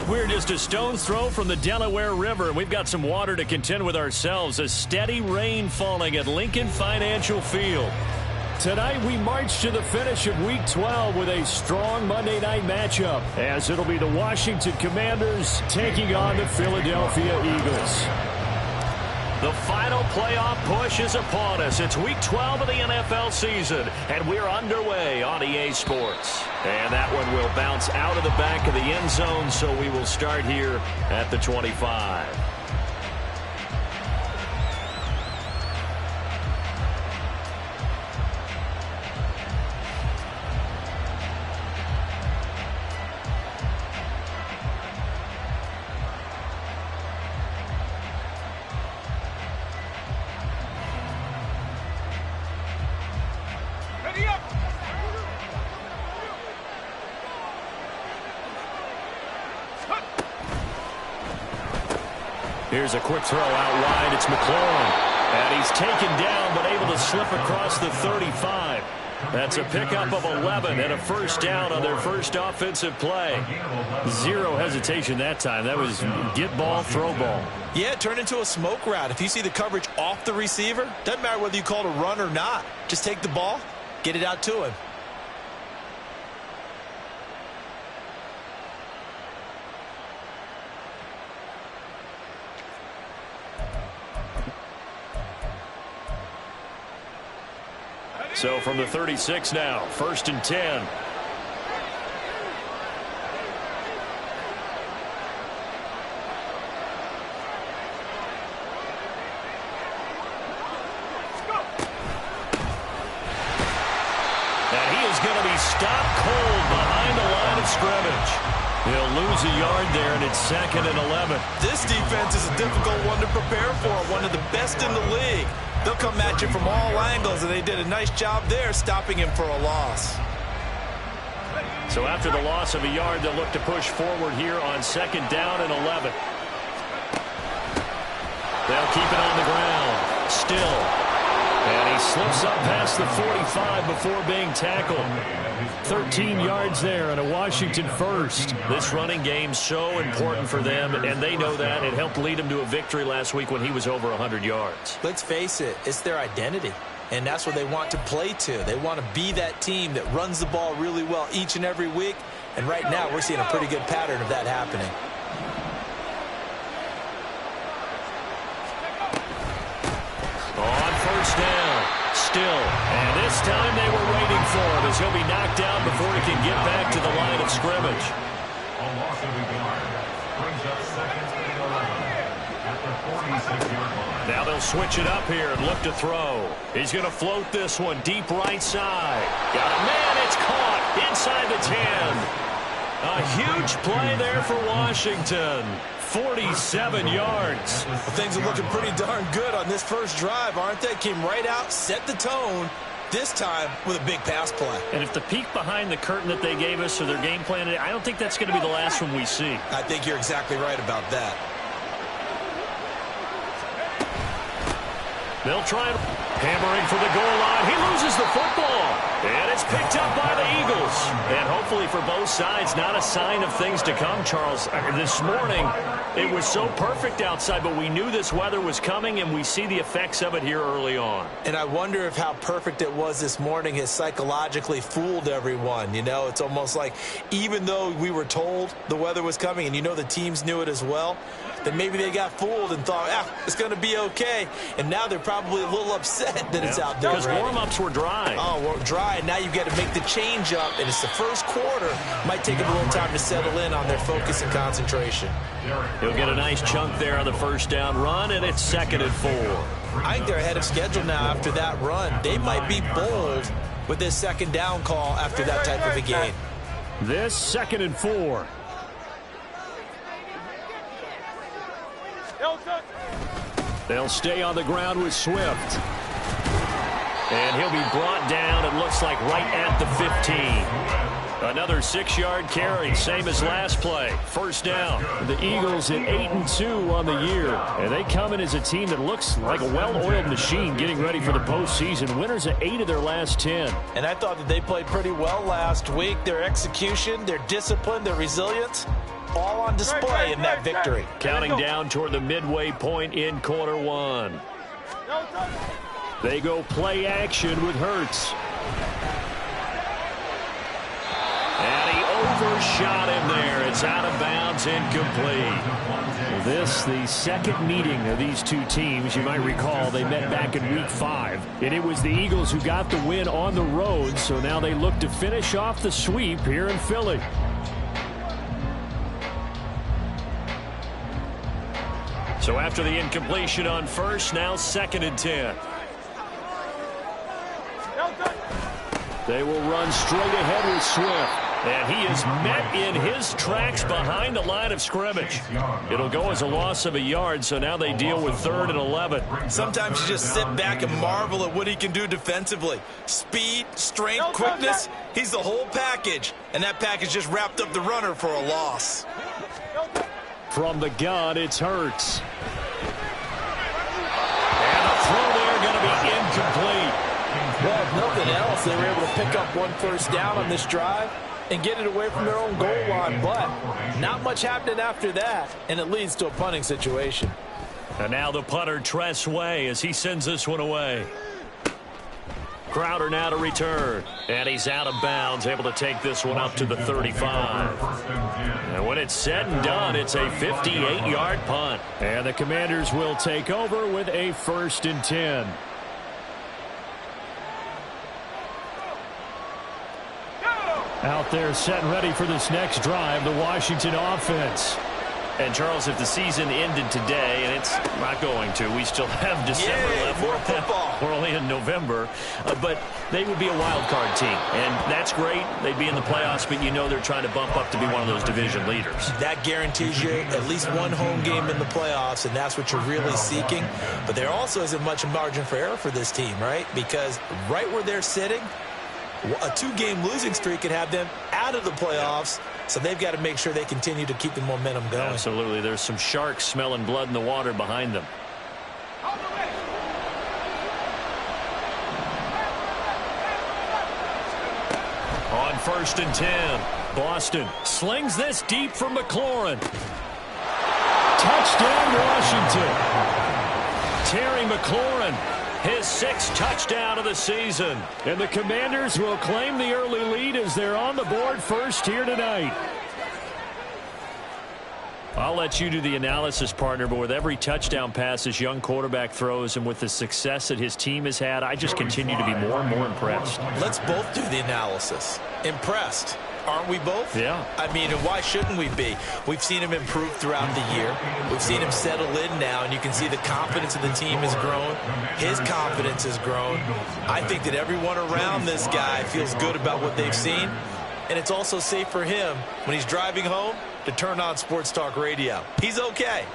We're just a stone's throw from the Delaware River, and we've got some water to contend with ourselves. A steady rain falling at Lincoln Financial Field. Tonight we march to the finish of Week 12 with a strong Monday night matchup, as it'll be the Washington Commanders taking on the Philadelphia Eagles. The final playoff push is upon us. It's Week 12 of the NFL season, and we're underway on EA Sports. And that one will bounce out of the back of the end zone, so we will start here at the 25. Here's a quick throw out wide. It's McLaurin. And he's taken down, but able to slip across the 35. That's a pickup of 11 and a first down on their first offensive play. Zero hesitation that time. That was get ball, throw ball. Yeah, it turned into a smoke route. If you see the coverage off the receiver, doesn't matter whether you call it a run or not. Just take the ball, get it out to him. So from the 36 now, 1st and 10. And he is going to be stopped cold behind the line of scrimmage. He'll lose a yard there, and it's 2nd and 11. This defense is a difficult one to prepare for, one of the best in the league. They'll come at you from all angles, and they did a nice job there stopping him for a loss. So after the loss of a yard, they'll look to push forward here on 2nd down and 11. They'll keep it on the ground. Still. And he slips up past the 45 before being tackled. 13 yards there and a Washington first. This running game so important for them, and they know that. It helped lead them to a victory last week when he was over 100 yards. Let's face it, it's their identity, and that's what they want to play to. They want to be that team that runs the ball really well each and every week, and right now we're seeing a pretty good pattern of that happening. On 1st down, still. And this time they were waiting for him as he'll be knocked down before he can get back to the line of scrimmage. A loss of a yard brings up 2nd and 11 at the 46-yard line. Now they'll switch it up here and look to throw. He's going to float this one deep right side. Got a man, it's caught inside the 10. A huge play there for Washington. 47 yards. Well, things are looking pretty darn good on this first drive, aren't they? Came right out, set the tone, this time with a big pass play. And if the peek behind the curtain that they gave us or their game plan, I don't think that's going to be the last one we see. I think you're exactly right about that. They'll try hammering for the goal line. He loses the football. And it's picked up by the Eagles. And hopefully for both sides, not a sign of things to come, Charles. This morning, it was so perfect outside, but we knew this weather was coming, and we see the effects of it here early on. And I wonder if how perfect it was this morning has psychologically fooled everyone. You know, it's almost like even though we were told the weather was coming, and you know the teams knew it as well, that maybe they got fooled and thought, it's going to be okay. And now they're probably a little upset that it's out there. Because warm-ups were dry. Oh, we're dry. And now you've got to make the change up, and it's the first quarter. Might take them a little time to settle in on their focus and concentration. He'll get a nice chunk there on the first down run, and it's 2nd and 4. I think they're ahead of schedule now after that run. They might be bold with this 2nd down call after that type of a game. This 2nd and 4. They'll stay on the ground with Swift. And he'll be brought down, it looks like, right at the 15. Another 6-yard carry, same as last play. First down. The Eagles at 8-2 on the year. And they come in as a team that looks like a well-oiled machine getting ready for the postseason. Winners of 8 of their last 10. And I thought that they played pretty well last week. Their execution, their discipline, their resilience, all on display in that victory. Counting down toward the midway point in quarter one. They go play action with Hurts. And he overshot him there. It's out of bounds, incomplete. Well, this, the second meeting of these two teams. You might recall they met back in week 5. And it was the Eagles who got the win on the road. So now they look to finish off the sweep here in Philly. So after the incompletion on first, now 2nd and 10. They will run straight ahead with Swift. And he is met in his tracks behind the line of scrimmage. It'll go as a loss of a yard, so now they deal with 3rd and 11. Sometimes you just sit back and marvel at what he can do defensively. Speed, strength, quickness, he's the whole package. And that package just wrapped up the runner for a loss. From the gun, it's Hurts. And the throw there going to be incomplete. Well, if nothing else, they were able to pick up 1 first down on this drive and get it away from their own goal line. But not much happening after that, and it leads to a punting situation. And now the punter, Tress Way, as he sends this one away. Crowder now to return. And he's out of bounds, able to take this one up to the 35. And when it's said and done, it's a 58-yard punt. And the Commanders will take over with a 1st and 10. Out there set and ready for this next drive, the Washington offense. And, Charles, if the season ended today, and it's not going to, we still have December left. More football. We're only in November. But they would be a wild card team. And that's great. They'd be in the playoffs, but you know they're trying to bump up to be one of those division leaders. That guarantees you at least one home game in the playoffs, and that's what you're really seeking. But there also isn't much margin for error for this team, right? Because right where they're sitting, a 2-game losing streak could have them out of the playoffs, so they've got to make sure they continue to keep the momentum going. Absolutely. There's some sharks smelling blood in the water behind them. On 1st and 10, Boston slings this deep from McLaurin. Touchdown, Washington. Terry McLaurin. His 6th touchdown of the season. And the Commanders will claim the early lead as they're on the board first here tonight. I'll let you do the analysis, partner, but with every touchdown pass this young quarterback throws and with the success that his team has had, I just continue to be more and more impressed. Let's both do the analysis. Impressed. Aren't we both? Yeah. I mean, and why shouldn't we be? We've seen him improve throughout the year. We've seen him settle in now, and you can see the confidence of the team has grown. His confidence has grown. I think that everyone around this guy feels good about what they've seen, and it's also safe for him when he's driving home to turn on Sports Talk Radio. He's okay.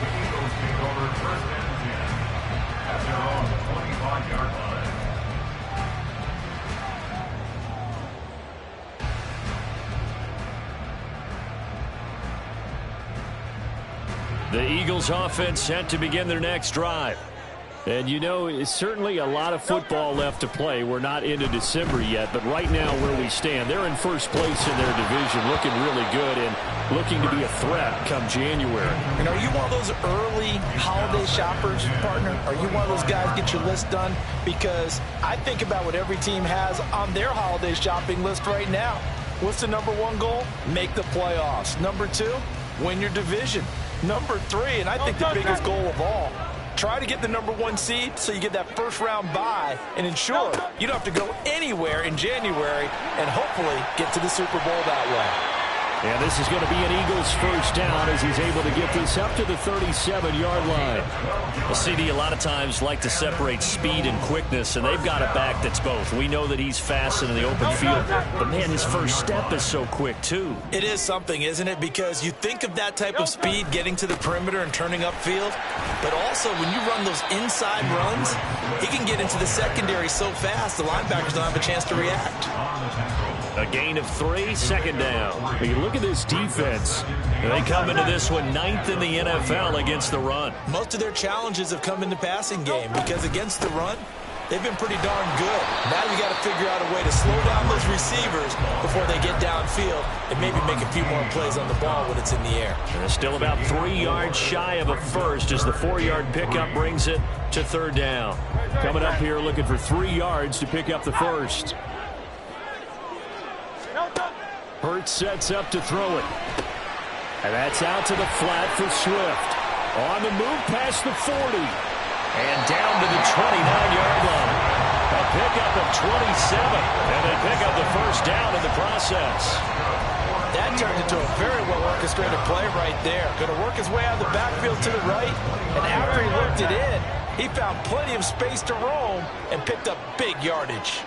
The Eagles take over 1st and 10 at their own 25-yard line. The Eagles offense set to begin their next drive. And, you know, it's certainly a lot of football left to play. We're not into December yet, but right now where we stand, they're in first place in their division, looking really good and looking to be a threat come January. And are you one of those early holiday shoppers, partner? Are you one of those guys get your list done? Because I think about what every team has on their holiday shopping list right now. What's the number 1 goal? Make the playoffs. Number 2, win your division. Number 3, and I think the biggest goal of all, try to get the number 1 seed so you get that first-round bye and ensure you don't have to go anywhere in January and hopefully get to the Super Bowl that way. And this is going to be an Eagles first down as he's able to get this up to the 37-yard line. Well, CD, a lot of times like to separate speed and quickness, and they've got a back that's both. We know that he's fast in the open field, but, man, his first step is so quick, too. It is something, isn't it? Because you think of that type of speed getting to the perimeter and turning upfield, but also when you run those inside runs, he can get into the secondary so fast the linebackers don't have a chance to react. A gain of 3, second down. When you look at this defense, They come into this one 9th in the NFL against the run. Most of their challenges have come in the passing game because against the run, they've been pretty darn good. Now you got to figure out a way to slow down those receivers before they get downfield and maybe make a few more plays on the ball when it's in the air. And still about 3 yards shy of a first as the 4-yard pickup brings it to third down. Coming up here looking for 3 yards to pick up the first. Hurts sets up to throw it. And that's out to the flat for Swift. On the move past the 40. And down to the 29-yard line. A pickup of 27. And they pick up the first down in the process. That turned into a very well-orchestrated play right there. Going to work his way out of the backfield to the right. And after he worked it in, he found plenty of space to roam and picked up big yardage.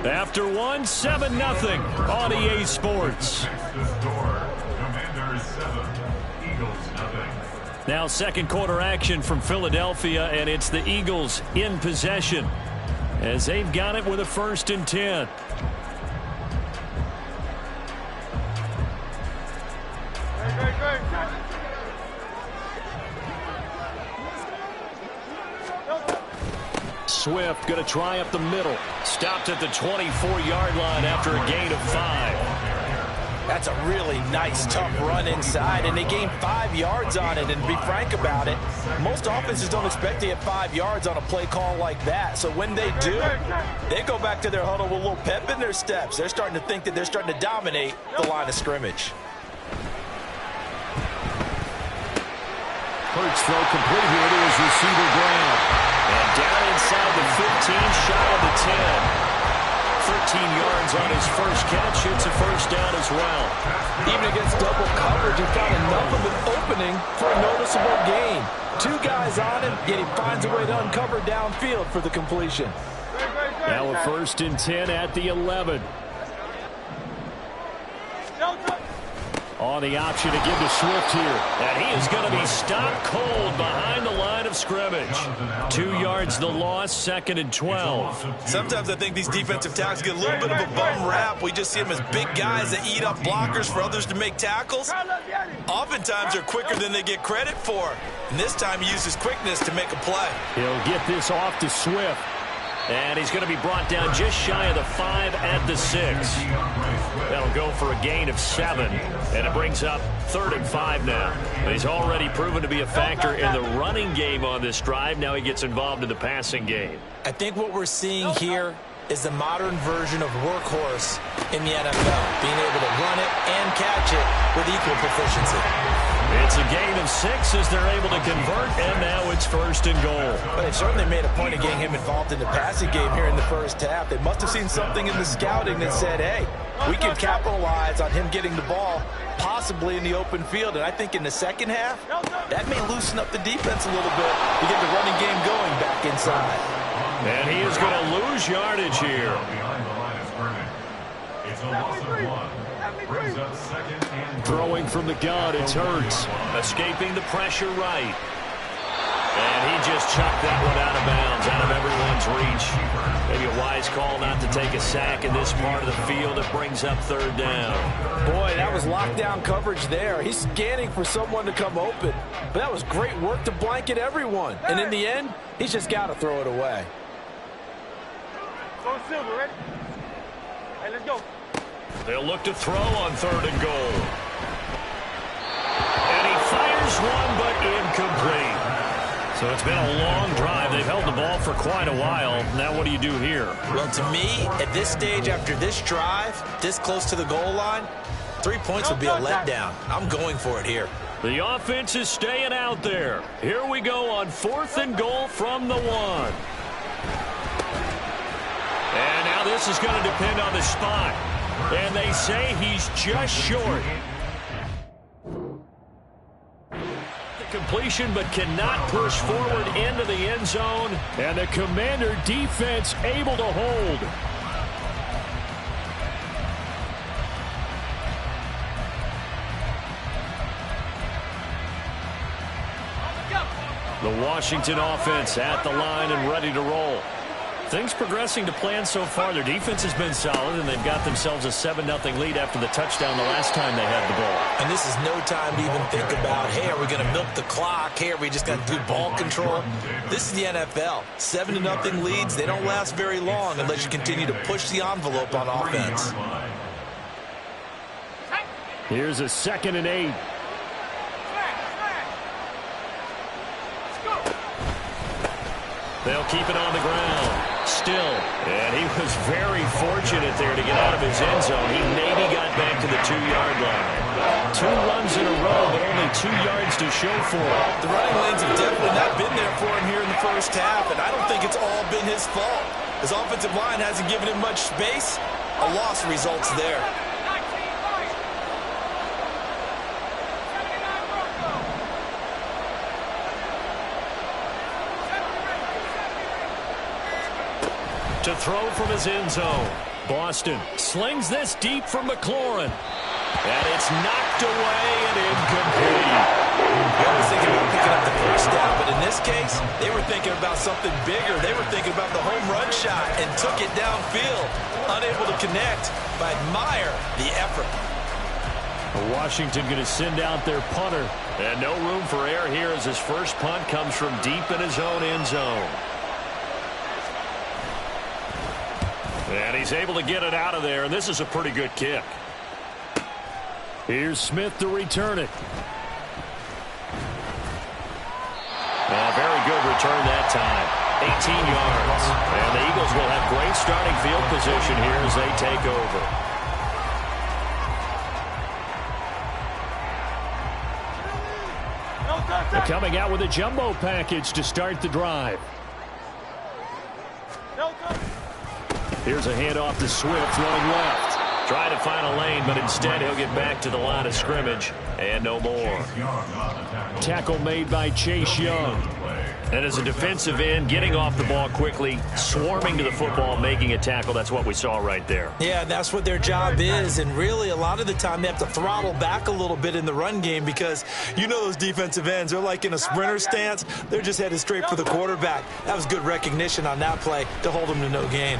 After one, 7-0 on EA Sports. Now second quarter action from Philadelphia, and it's the Eagles in possession as they've got it with a 1st and 10. Swift going to try up the middle. Stopped at the 24-yard line after a gain of 5. That's a really nice, tough run inside, and they gained 5 yards on it. And to be frank about it, most offenses don't expect to get 5 yards on a play call like that. So when they do, they go back to their huddle with a little pep in their steps. They're starting to think that they're starting to dominate the line of scrimmage. Hurts throw complete here to his receiver Graham. And down inside the 15, shy of the 10. 13 yards on his first catch. It's a first down as well. Even against double coverage, he found enough of an opening for a noticeable gain. 2 guys on him, yet he finds a way to uncover downfield for the completion. Now a 1st and 10 at the 11. On the option to give to Swift here. And he is going to be stopped cold behind the line of scrimmage. 2 yards the loss, 2nd and 12. Sometimes I think these defensive tackles get a little bit of a bum rap. We just see them as big guys that eat up blockers for others to make tackles. Oftentimes they're quicker than they get credit for. And this time he uses quickness to make a play. He'll get this off to Swift. And he's going to be brought down just shy of the 5 at the 6. That'll go for a gain of 7. And it brings up 3rd and 5 now. But he's already proven to be a factor in the running game on this drive. Now he gets involved in the passing game. I think what we're seeing here is the modern version of workhorse in the NFL. Being able to run it and catch it with equal proficiency. It's a gain of 6 as they're able to convert, and now it's 1st and goal. But they certainly made a point of getting him involved in the passing game here in the first half. They must have seen something in the scouting that said, hey, we can capitalize on him getting the ball possibly in the open field. And I think in the second half, that may loosen up the defense a little bit to get the running game going back inside. And he is going to lose yardage here. It's a loss of 1. Brings up 2nd and Throwing from the gun, it's Hurts. Escaping the pressure right. And he just chucked that one out of bounds, out of everyone's reach. Maybe a wise call not to take a sack in this part of the field. It brings up 3rd down. Boy, that was lockdown coverage there. He's scanning for someone to come open. But that was great work to blanket everyone. And in the end, he's just got to throw it away. Go Silver, ready? Hey, let's go. They'll look to throw on 3rd and goal. And he fires one, but incomplete. So it's been a long drive. They've held the ball for quite a while. Now what do you do here? Well, to me, at this stage, after this drive, this close to the goal line, 3 points would be a letdown. I'm going for it here. The offense is staying out there. Here we go on 4th and goal from the 1. this is going to depend on the spot. And they say he's just short. The completion, but cannot push forward into the end zone. And the Commander defense able to hold. The Washington offense at the line and ready to roll. Things progressing to plan so far. Their defense has been solid, and they've got themselves a 7-0 lead after the touchdown the last time they had the ball. And this is no time to even think about, hey, are we going to milk the clock? Hey, are we just going to do ball control? This is the NFL. 7-0 leads, they don't last very long unless you continue to push the envelope on offense. Here's a 2nd and 8. They'll keep it on the ground. Still. And he was very fortunate there to get out of his end zone. He maybe got back to the 2-yard line. 2 runs in a row, but only 2 yards to show for it. The running lanes have definitely not been there for him here in the first half, and I don't think it's all been his fault. His offensive line hasn't given him much space. A loss results there. To throw from his end zone. Boston slings this deep from McLaurin. And it's knocked away and incomplete. I was thinking about picking up the first down, but in this case, they were thinking about something bigger. They were thinking about the home run shot and took it downfield. Unable to connect, but admire the effort. Washington going to send out their punter. And no room for error here as his first punt comes from deep in his own end zone. And he's able to get it out of there, and this is a pretty good kick. Here's Smith to return it. A very good return that time. 18 yards. And the Eagles will have great starting field position here as they take over. They're coming out with a jumbo package to start the drive. Here's a handoff to Swift, throwing left. Trying to find a lane, but instead he'll get back to the line of scrimmage. And no more. Tackle made by Chase Young. And as a defensive end, getting off the ball quickly, swarming to the football, making a tackle. That's what we saw right there. Yeah, that's what their job is. And really, a lot of the time, they have to throttle back a little bit in the run game because you know those defensive ends, they're like in a sprinter stance. They're just headed straight for the quarterback. That was good recognition on that play to hold them to no gain.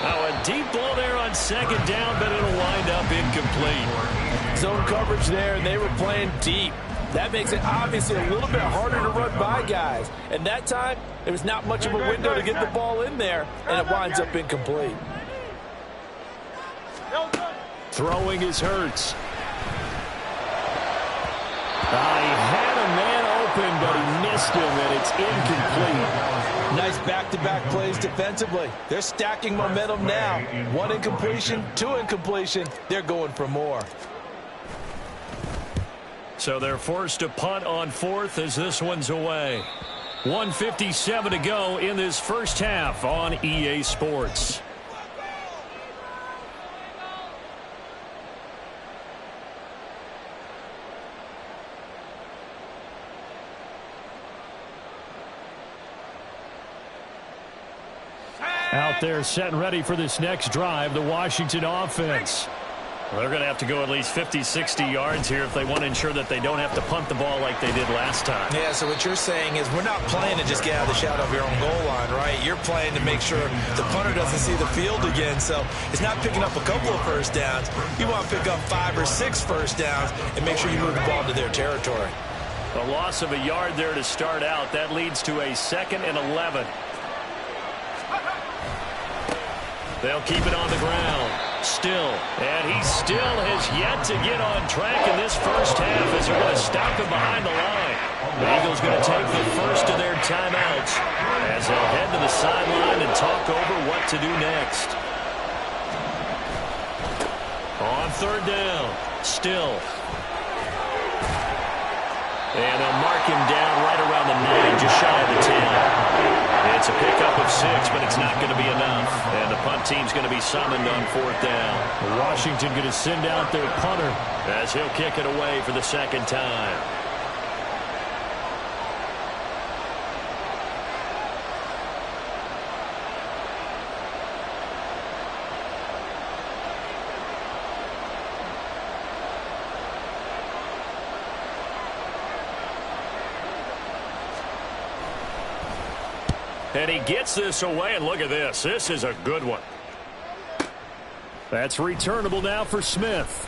Oh, a deep ball there on 2nd down, but it'll wind up incomplete. Zone coverage there, and they were playing deep. That makes it obviously a little bit harder to run by guys. And that time, there was not much of a window to get the ball in there, and it winds up incomplete. Throwing is Hurts. He had a man open, but he missed him, and it's incomplete. Nice back-to-back plays defensively. They're stacking momentum now. 1 incompletion, 2 incompletion. They're going for more. So they're forced to punt on 4th as this one's away. 1:57 to go in this first half on EA Sports. Out there set and ready for this next drive, the Washington offense. Well, they're going to have to go at least 50, 60 yards here if they want to ensure that they don't have to punt the ball like they did last time. Yeah, so what you're saying is we're not playing to just get out of the shadow of your own goal line, right? You're playing to make sure the punter doesn't see the field again. So it's not picking up a couple of first downs. You want to pick up 5 or 6 first downs and make sure you move the ball into their territory. A loss of a yard there to start out. That leads to a 2nd and 11. They'll keep it on the ground. Still. And he still has yet to get on track in this first half as they're going to stop him behind the line. The Eagles going to take the first of their timeouts as they'll head to the sideline and talk over what to do next. On 3rd down. Still. And they'll mark him down right around the 9, just shy of the 10. It's a pickup of 6 6, but it's not going to be enough. And the punt team's going to be summoned on 4th down. Washington going to send out their punter as he'll kick it away for the second time. And he gets this away, and look at this. This is a good one. That's returnable now for Smith.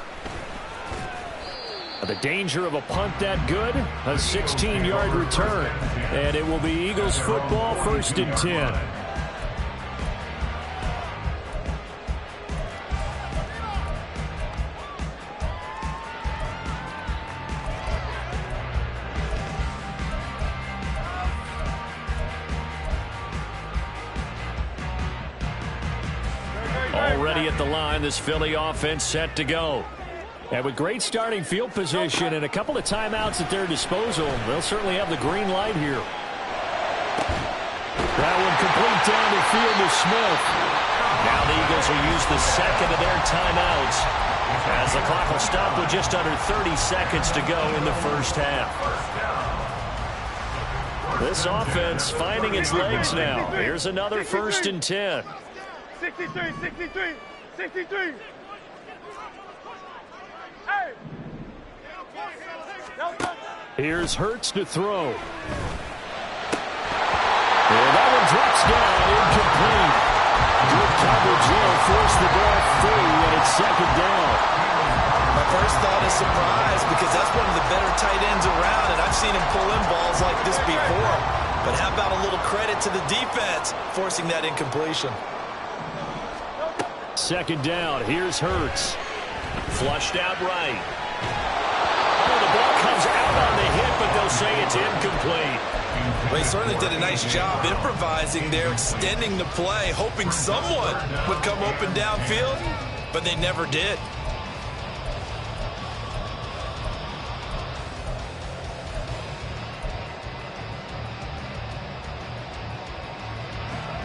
The danger of a punt that good, a 16-yard return. And it will be Eagles football, 1st and 10. Already at the line, this Philly offense set to go. And with great starting field position and a couple of timeouts at their disposal, they'll certainly have the green light here. That one complete down the field to Smith. Now the Eagles will use the second of their timeouts as the clock will stop with just under 30 seconds to go in the first half. This offense finding its legs now. Here's another 1st and 10. 63, 63, 63. Hey! Here's Hurts to throw. And that one drops down, incomplete. Good coverage there, forced the ball free, and it's 2nd down. My first thought is surprise because that's one of the better tight ends around, and I've seen him pull in balls like this before. But how about a little credit to the defense forcing that incompletion? 2nd down. Here's Hurts. Flushed out right. Oh, the ball comes out on the hit, but they'll say it's incomplete. They certainly did a nice job improvising there, extending the play, hoping someone would come open downfield, but they never did.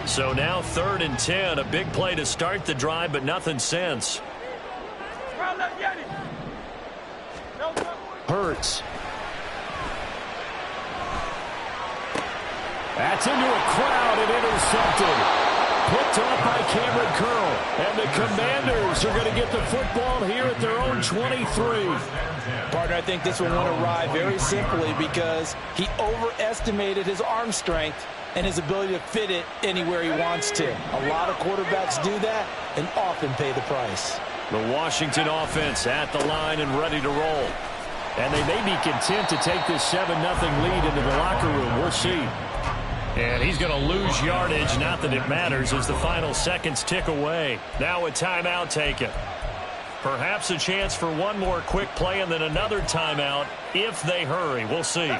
So now 3rd and 10, a big play to start the drive, but nothing since. Hurts. That's into a crowd and intercepted. Picked up by Cameron Curl. And the Commanders are going to get the football here at their own 23. Partner, I think this one went awry very simply because he overestimated his arm strength and his ability to fit it anywhere he wants to. A lot of quarterbacks do that and often pay the price. The Washington offense at the line and ready to roll. And they may be content to take this 7-0 lead into the locker room. We'll see. And he's going to lose yardage, not that it matters, as the final seconds tick away. Now a timeout taken. Perhaps a chance for one more quick play and then another timeout if they hurry. We'll see.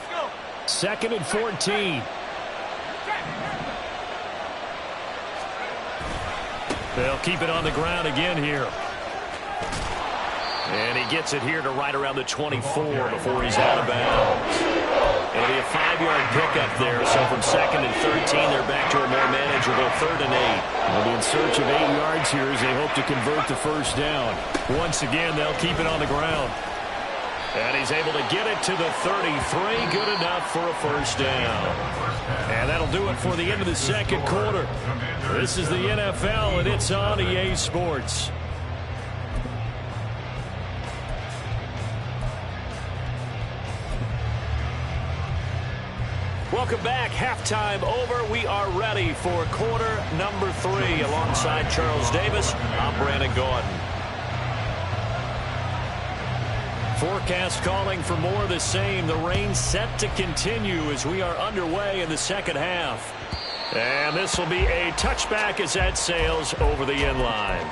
2nd and 14. They'll keep it on the ground again here. And he gets it here to right around the 24 before he's out of bounds. It'll be a 5-yard pickup there. So from 2nd and 13, they're back to a more manageable 3rd and 8. They'll be in search of 8 yards here as they hope to convert the first down. Once again, they'll keep it on the ground. And he's able to get it to the 33. Good enough for a first down. And that'll do it for the end of the second quarter. This is the NFL, and it's on EA Sports. Welcome back. Halftime over. We are ready for quarter number 3. Alongside Charles Davis, I'm Brandon Gordon. Forecast calling for more of the same. The rain set to continue as we are underway in the second half. And this will be a touchback as that sails over the end line.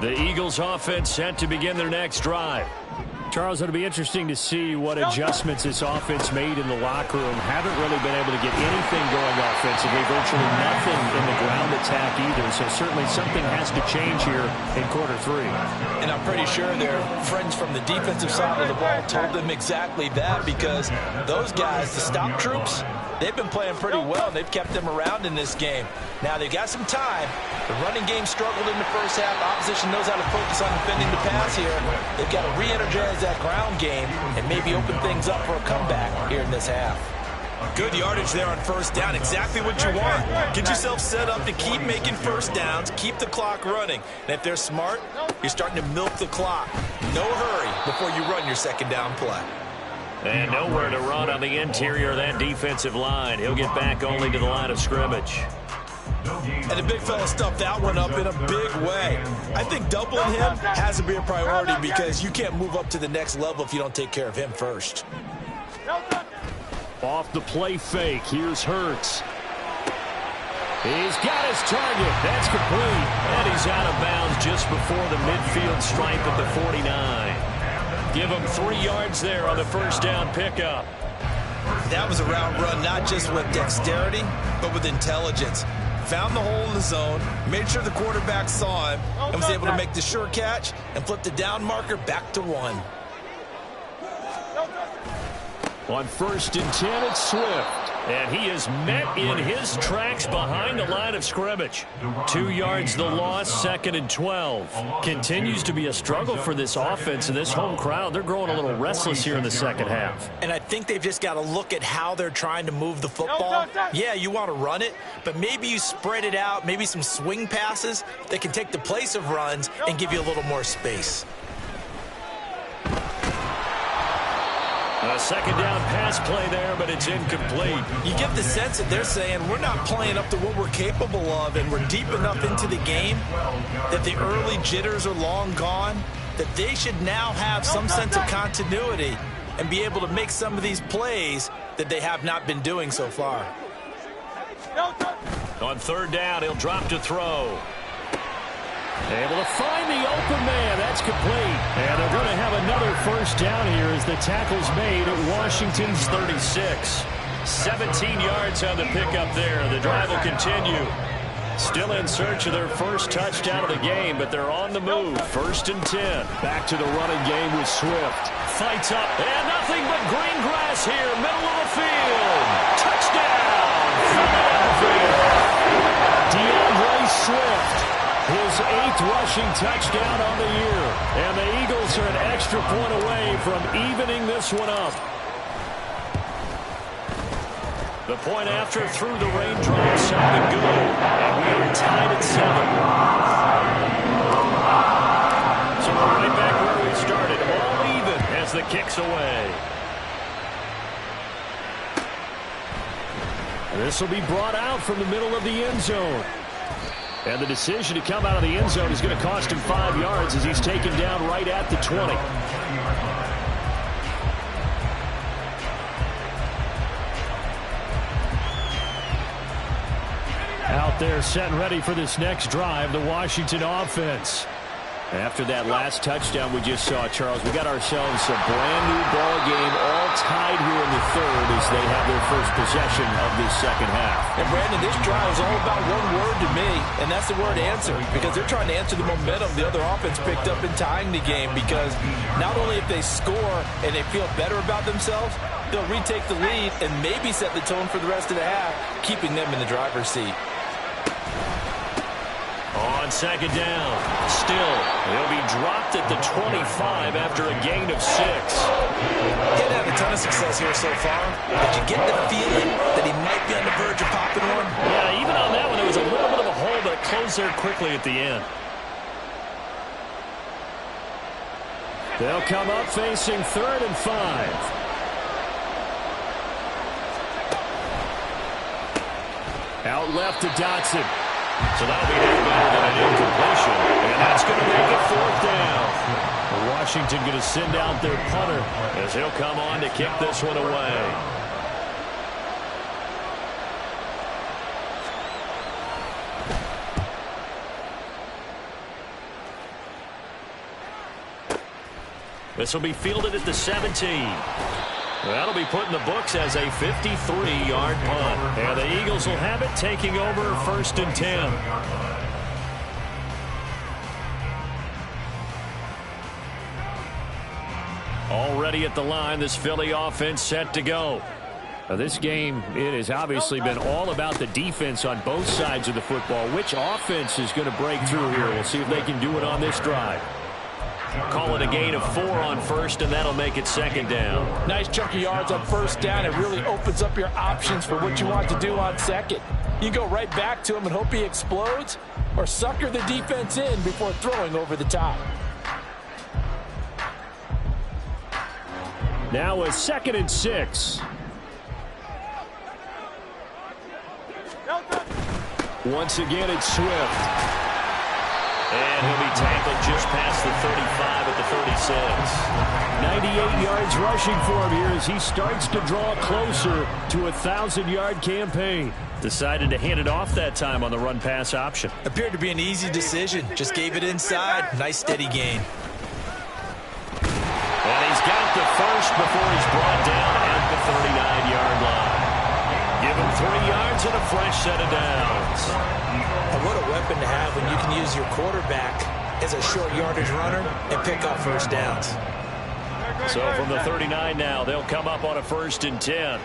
The Eagles offense set to begin their next drive. Charles, it'll be interesting to see what adjustments this offense made in the locker room. Haven't really been able to get anything going offensively, virtually nothing in the ground attack either. So certainly something has to change here in quarter 3. And I'm pretty sure their friends from the defensive side of the ball told them exactly that, because those guys, the stop troops, they've been playing pretty well. They've kept them around in this game. Now, they've got some time. The running game struggled in the first half. Opposition knows how to focus on defending the pass here. They've got to re-energize that ground game and maybe open things up for a comeback here in this half. Good yardage there on first down. Exactly what you want. Get yourself set up to keep making first downs, keep the clock running. And if they're smart, you're starting to milk the clock. No hurry before you run your second down play. And nowhere to run on the interior of that defensive line. He'll get back only to the line of scrimmage. And the big fella stuffed that one up in a big way. I think doubling him has to be a priority, because you can't move up to the next level if you don't take care of him first. Off the play fake, here's Hurts. He's got his target. That's complete. And he's out of bounds just before the midfield stripe at the 49. Give him 3 yards there on the first down pickup. That was a route run, not just with dexterity, but with intelligence. Found the hole in the zone, made sure the quarterback saw him, and was able to make the sure catch and flip the down marker back to 1. On 1st and 10, it's Swift. And he is met in his tracks behind the line of scrimmage. 2 yards the loss, 2nd and 12. Continues to be a struggle for this offense and this home crowd. They're growing a little restless here in the second half. And I think they've just got to look at how they're trying to move the football. Yeah, you want to run it, but maybe you spread it out, maybe some swing passes that can take the place of runs and give you a little more space. A second down pass play there, but it's incomplete. You get the sense that they're saying we're not playing up to what we're capable of, and we're deep enough into the game that the early jitters are long gone, that they should now have some sense of continuity and be able to make some of these plays that they have not been doing so far. On 3rd down, he'll drop to throw. Able to find the open man. That's complete. And they're going to have another first down here as the tackle's made at Washington's 36. 17 yards on the pickup there. The drive will continue. Still in search of their first touchdown of the game, but they're on the move. 1st and 10. Back to the running game with Swift. Fights up. And nothing but green grass here. Middle of the field. Touchdown. DeAndre Swift. His 8th rushing touchdown on the year. And the Eagles are an extra point away from evening this one up. The point after through the raindrops sounded good. And we are tied at 7. So we're right back where we started. All even as the kick's away. This will be brought out from the middle of the end zone. And the decision to come out of the end zone is going to cost him 5 yards as he's taken down right at the 20. Out there set and ready for this next drive, the Washington offense. After that last touchdown we just saw, Charles, we got ourselves a brand new ball game, all tied here in the 3rd as they have their first possession of this second half. And Brandon, this drive is all about one word to me, and that's the word answer, because they're trying to answer the momentum the other offense picked up in tying the game, because not only if they score and they feel better about themselves, they'll retake the lead and maybe set the tone for the rest of the half, keeping them in the driver's seat. On 2nd down, still, he'll be dropped at the 25 after a gain of 6. He hasn't had a ton of success here so far. Did you get the feeling that he might be on the verge of popping one? Yeah, even on that one, there was a little bit of a hole, but it closed there quickly at the end. They'll come up facing 3rd and 5. Out left to Dotson. So that'll be no better than an incompletion. And that's going to make it 4th down. Washington going to send out their punter as he'll come on to kick this one away. This will be fielded at the 17. That'll be put in the books as a 53-yard punt. And the Eagles will have it, taking over 1st and 10. Already at the line, this Philly offense set to go. Now this game, it has obviously been all about the defense on both sides of the football. Which offense is going to break through here? We'll see if they can do it on this drive. Call it a gain of 4 on 1st, and that'll make it 2nd down. Nice chunk of yards on 1st down. It really opens up your options for what you want to do on 2nd. You go right back to him and hope he explodes, or sucker the defense in before throwing over the top. Now a 2nd and 6. Once again, it's Swift. And he'll be tackled just past the 35 at the 36. 98 yards rushing for him here as he starts to draw closer to a 1,000-yard campaign. Decided to hand it off that time on the run-pass option. Appeared to be an easy decision. Just gave it inside. Nice steady gain. And he's got the first before he's brought down at the 39-yard line. Give him 3 yards and a fresh set of downs. And what a weapon to have when you can use your quarterback as a short yardage runner and pick up 1st downs. So from the 39 now, they'll come up on a 1st and 10.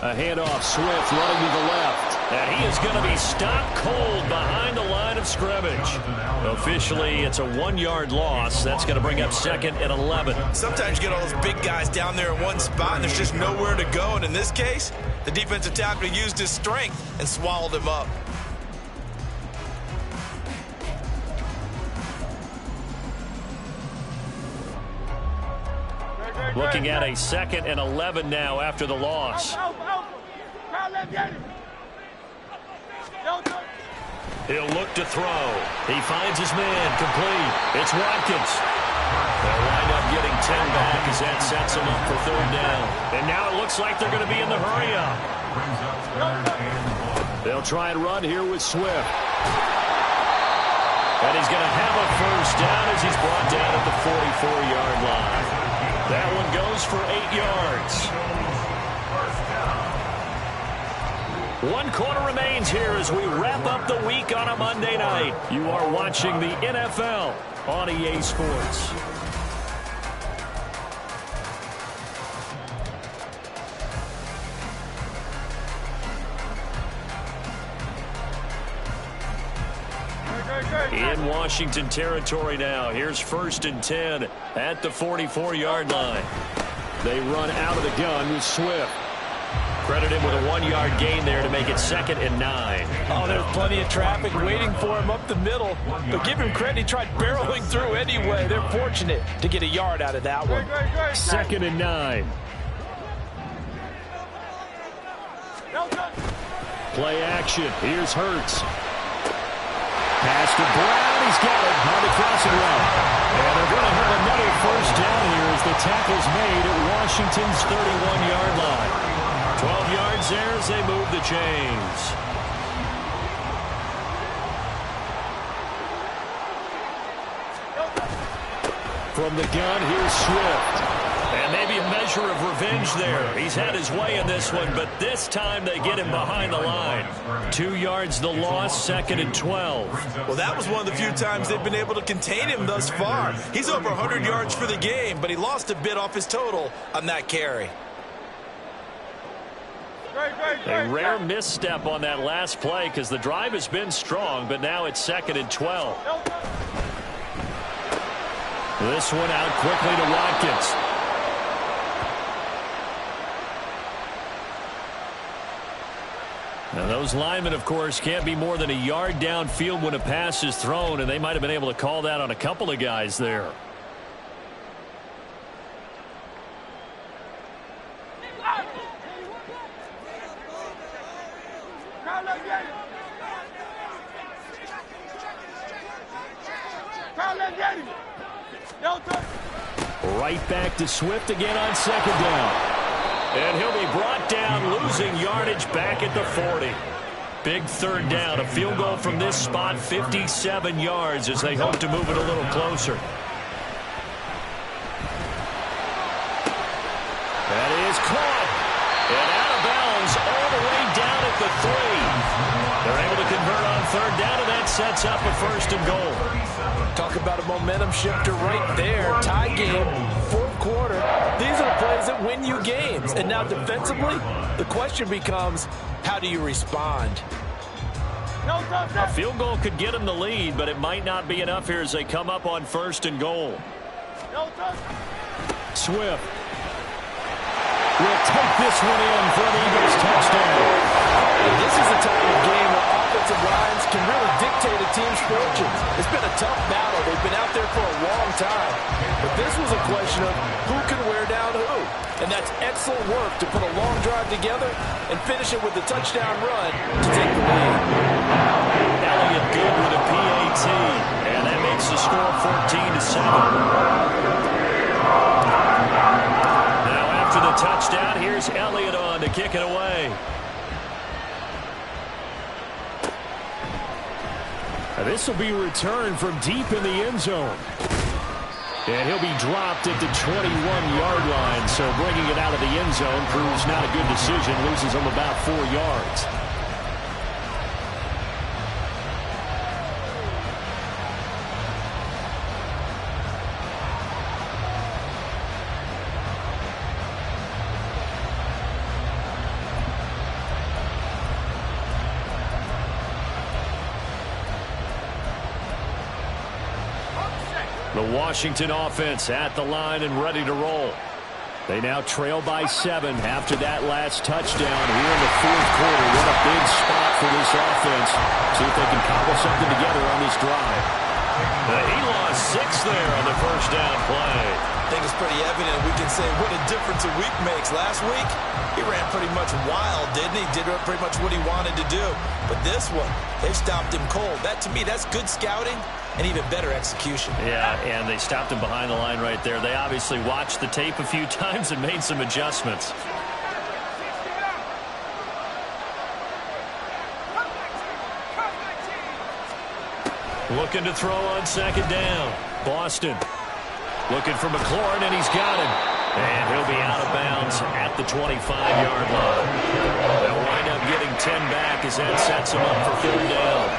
A handoff, Swift running to the left. And he is going to be stopped cold behind the line of scrimmage. Officially, it's a 1-yard loss. That's going to bring up 2nd and 11. Sometimes you get all those big guys down there in one spot, and there's just nowhere to go. And in this case, the defensive tackle used his strength and swallowed him up. Looking at a 2nd and 11 now after the loss. He'll look to throw. He finds his man complete. It's Watkins. They'll wind up getting 10 back as that sets him up for 3rd down. And now it looks like they're going to be in the hurry up. They'll try and run here with Swift. And he's going to have a 1st down as he's brought down at the 44-yard line. That one goes for 8 yards. 1 quarter remains here as we wrap up the week on a Monday night. You are watching the NFL on EA Sports. In Washington territory now. Here's 1st and 10 at the 44-yard line. They run out of the gun with Swift. Credit him with a 1-yard gain there to make it 2nd and 9. Oh, there's plenty of traffic waiting for him up the middle. But give him credit, he tried barreling through anyway. They're fortunate to get a yard out of that one. 2nd and 9. Play action. Here's Hurts. Pass to Brown. He's got it on the crossing route. And they're going to have another 1st down here as the tackle's made at Washington's 31-yard line. 12 yards there as they move the chains. From the gun, here's Swift. And maybe a measure of revenge there. He's had his way in this one, but this time they get him behind the line. 2 yards the loss, 2nd and 12. Well, that was one of the few times they've been able to contain him thus far. He's over 100 yards for the game, but he lost a bit off his total on that carry. A rare misstep on that last play because the drive has been strong, but now it's 2nd and 12. This one out quickly to Watkins. Now those linemen, of course, can't be more than a yard downfield when a pass is thrown, and they might have been able to call that on a couple of guys there. Right back to Swift again on 2nd down. And he'll be brought down, losing yardage back at the 40. Big third down. A field goal from this spot, 57 yards as they hope to move it a little closer. That is caught. And out of bounds all the way down at the 3. They're able to convert on third down, and that sets up a 1st and goal. Talk about a momentum shifter right there. Tie game, 4th quarter. These are the plays that win you games. And now defensively, the question becomes, how do you respond? A field goal could get them the lead, but it might not be enough here as they come up on 1st and goal. Swift will take this one in for an Eagles touchdown. And this is the type of game where offensive lines can really dictate a team's fortunes. It's been a tough battle. They've been out there for a long time. But this was a question of who can wear down who. And that's excellent work to put a long drive together and finish it with a touchdown run to take the lead. Elliott good with a PAT. And that makes the score 14-7. Now after the touchdown, here's Elliott on to kick it away. This will be returned from deep in the end zone. And he'll be dropped at the 21-yard line. So bringing it out of the end zone proves not a good decision. Loses him about 4 yards. The Washington offense at the line and ready to roll. They now trail by 7 after that last touchdown here in the 4th quarter. What a big spot for this offense. See if they can cobble something together on this drive. He lost 6 there on the 1st down play. I think it's pretty evident. We can say what a difference a week makes. Last week, he ran pretty much wild, didn't he? Did pretty much what he wanted to do. But this one, they stopped him cold. That, to me, that's good scouting and even better execution. Yeah, and they stopped him behind the line right there. They obviously watched the tape a few times and made some adjustments. Looking to throw on 2nd down. Boston looking for McLaurin, and he's got him. And he'll be out of bounds at the 25-yard line. They'll wind up getting 10 back as that sets them up for 3rd down.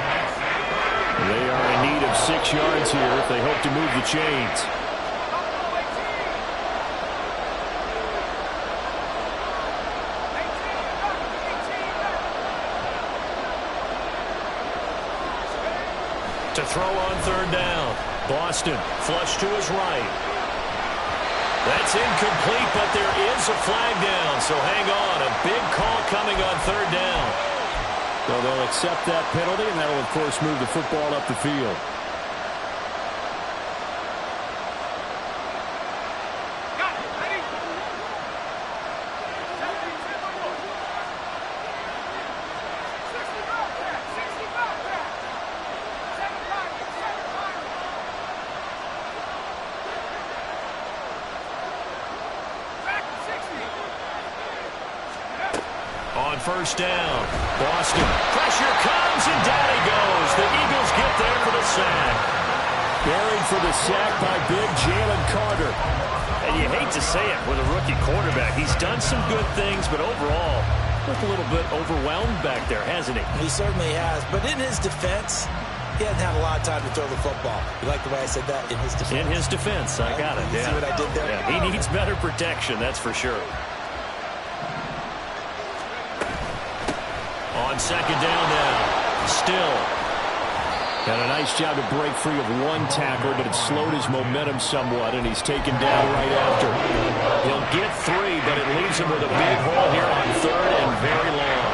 They are in need of 6 yards here if they hope to move the chains. To throw on 3rd down. Boston flush to his right. That's incomplete, but there is a flag down, so hang on. A big call coming on 3rd down. So they'll accept that penalty, and that'll, of course, move the football up the field. On 1st down, Boston. Pressure comes, and down he goes. The Eagles get there for the sack. Buried for the sack by big Jalen Carter. And you hate to say it with a rookie quarterback. He's done some good things, but overall, looked a little bit overwhelmed back there, hasn't he? He certainly has. But in his defense, he hasn't had a lot of time to throw the football. You like the way I said that? In his defense. In his defense, I got it. You see what I did there? Yeah, he needs better protection, that's for sure. On 2nd down now, still. Got a nice job to break free of one tackler, but it slowed his momentum somewhat, and he's taken down right after. He'll get 3, but it leaves him with a big hole here on 3rd and very long.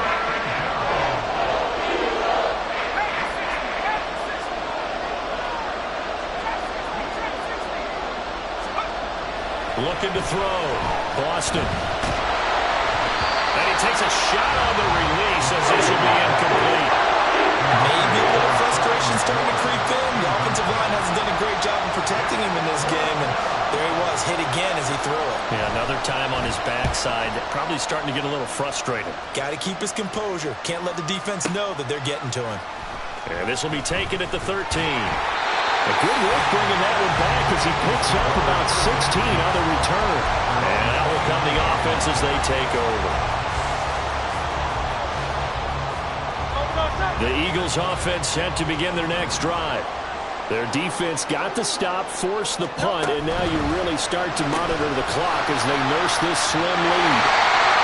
Looking to throw. Boston. And he takes a shot on the release as this will be incomplete. Maybe a little frustration starting to creep in. The offensive line hasn't done a great job of protecting him in this game. And there he was, hit again as he threw it. Yeah, another time on his backside. Probably starting to get a little frustrated. Got to keep his composure. Can't let the defense know that they're getting to him. And this will be taken at the 13. A good work bringing that one back as he picks up about 16 on the return. And out will come the offense as they take over. The Eagles offense set to begin their next drive. Their defense got the stop, forced the punt, and now you really start to monitor the clock as they nurse this slim lead.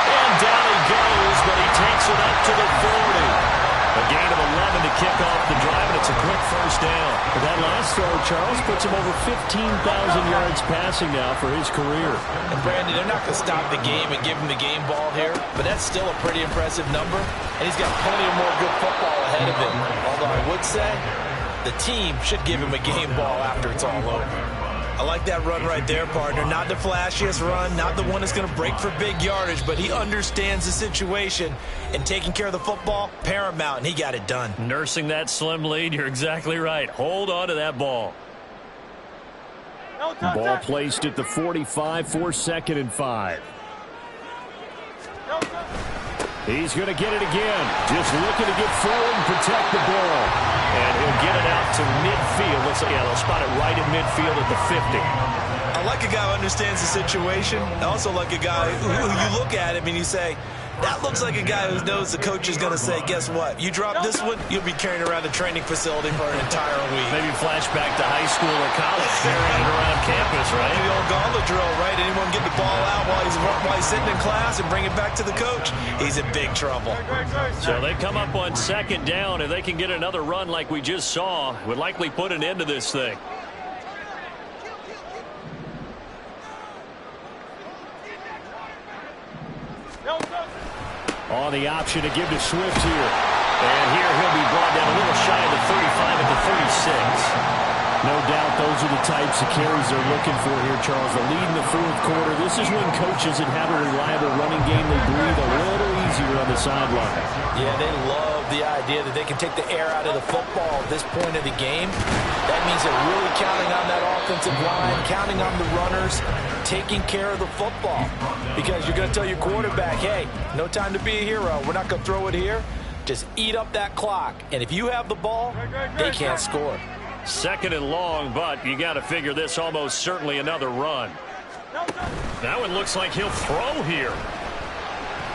And down he goes, but he takes it up to the 40. A gain of 11 to kick off the drive, and it's a quick first down. But that last throw, Charles, puts him over 15,000 yards passing now for his career. And Brandon, they're not going to stop the game and give him the game ball here, but that's still a pretty impressive number, and he's got plenty of more good football ahead of him. Although I would say the team should give him a game ball after it's all over. I like that run right there, partner. Not the flashiest run, not the one that's going to break for big yardage, but he understands the situation, and taking care of the football, paramount, and he got it done. Nursing that slim lead, you're exactly right. Hold on to that ball. Ball placed at the 45 for 2nd and 5. He's going to get it again. Just looking to get forward and protect the ball. And he'll get it out to midfield. Let's say, yeah, they'll spot it right at midfield at the 50. I like a guy who understands the situation. I also like a guy who you look at him and you say, that looks like a guy who knows the coach is going to say, guess what? You drop this one, you'll be carrying around the training facility for an entire week. Maybe flashback to high school or college, carrying it around campus, right? The old gauntlet drill, right? Anyone get the ball out while he's sitting in class and bring it back to the coach? He's in big trouble. So they come up on 2nd down. If they can get another run like we just saw, would likely put an end to this thing. On the option to give to Swift here. And here he'll be brought down a little shy of the 35 at the 36. No doubt those are the types of carries they're looking for here, Charles. The lead in the 4th quarter. This is when coaches that have a reliable running game, they breathe a little easier on the sideline. Yeah, they love the idea that they can take the air out of the football at this point of the game. That means they're really counting on that offensive line, counting on the runners, taking care of the football. Because you're going to tell your quarterback, hey, no time to be a hero. We're not going to throw it here. Just eat up that clock. And if you have the ball, they can't score. 2nd and long, but you got to figure this almost certainly another run. Now it looks like he'll throw here.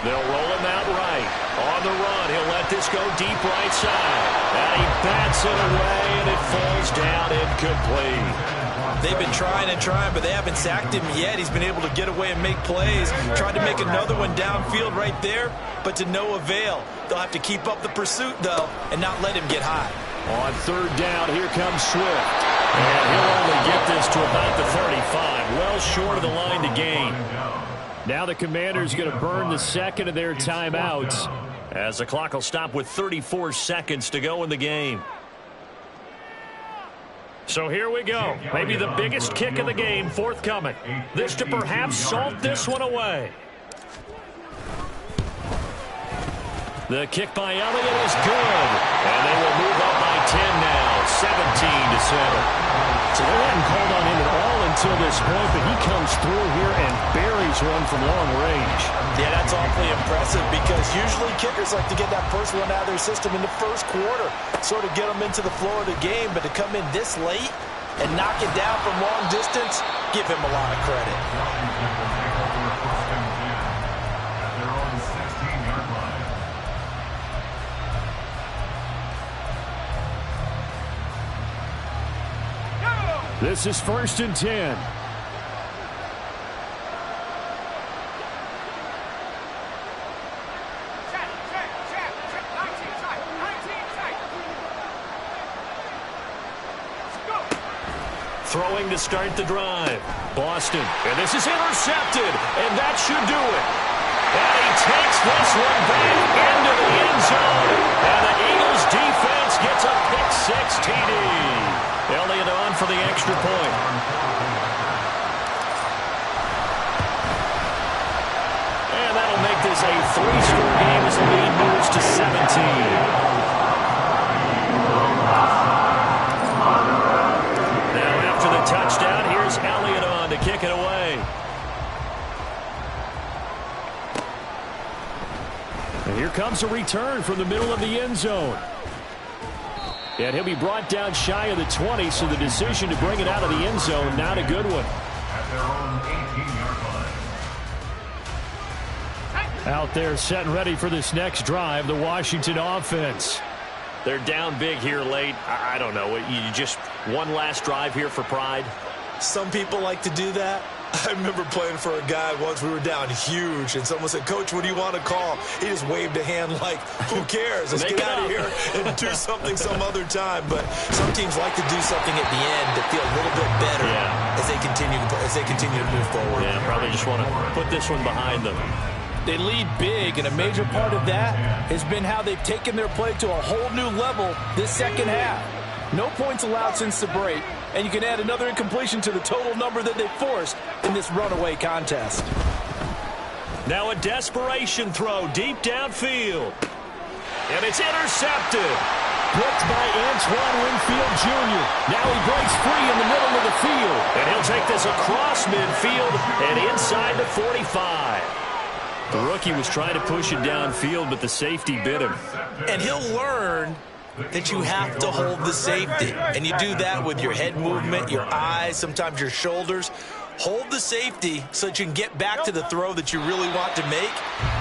They'll roll him out right. On the run, he'll let this go deep right side. And he bats it away, and it falls down incomplete. They've been trying and trying, but they haven't sacked him yet. He's been able to get away and make plays. Tried to make another one downfield right there, but to no avail. They'll have to keep up the pursuit, though, and not let him get high. On 3rd down, here comes Swift. And he'll only get this to about the 35. Well short of the line to gain. Now the Commanders going to burn the 2nd of their timeouts as the clock will stop with 34 seconds to go in the game. So here we go. Maybe the biggest kick of the game forthcoming. This to perhaps salt this one away. The kick by Elliott is good. And they will move up by 10 now, 17-7. So they hadn't called on him at all until this point, but he comes through here and buries one from long range. Yeah, that's awfully impressive because usually kickers like to get that first one out of their system in the 1st quarter, sort of get them into the flow of the game, but to come in this late and knock it down from long distance, give him a lot of credit. This is 1st and 10. Throwing to start the drive. Boston. And this is intercepted. And that should do it. And he takes this one back into the end zone. And the Eagles defense gets a pick-6 TD. Elliott on for the extra point. And that'll make this a 3-score game as the lead moves to 17. Now after the touchdown, here's Elliott on on to kick it away. And here comes a return from the middle of the end zone. And he'll be brought down shy of the 20, so the decision to bring it out of the end zone, not a good one. At their own 18-yard line. Out there set and ready for this next drive, the Washington offense. They're down big here late. I don't know. You just one last drive here for pride? Some people like to do that. I remember playing for a guy once. We were down huge, and someone said, "Coach, what do you want to call?" He just waved a hand like, who cares? Let's get out of here and do something some other time. But some teams like to do something at the end to feel a little bit better as they continue to move forward. Yeah, probably just want to put this one behind them. They lead big, and a major part of that has been how they've taken their play to a whole new level this second half. No points allowed since the break, and you can add another incompletion to the total number that they forced in this runaway contest. Now a desperation throw deep downfield. And it's intercepted. Blocked by Antoine Winfield Jr. Now he breaks free in the middle of the field. And he'll take this across midfield and inside the 45. The rookie was trying to push it downfield, but the safety bit him. And he'll learn that you have to hold the safety. And you do that with your head movement, your eyes, sometimes your shoulders. Hold the safety so that you can get back to the throw that you really want to make.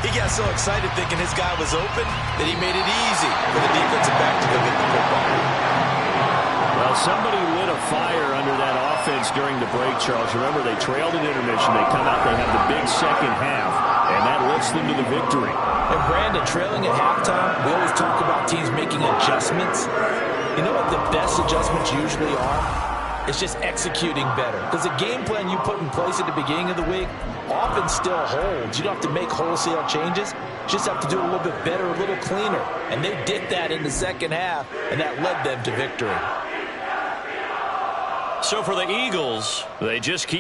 He got so excited thinking his guy was open that he made it easy for the defensive back to go get the football. Well, somebody lit a fire under that offense during the break, Charles. Remember, they trailed at intermission. They come out, they have the big second half, and that lifts them to the victory. And Brandon, trailing at halftime, we always talk about teams making adjustments. You know what the best adjustments usually are? It's just executing better. Because the game plan you put in place at the beginning of the week often still holds. You don't have to make wholesale changes. You just have to do it a little bit better, a little cleaner. And they did that in the second half, and that led them to victory. So for the Eagles, they just keep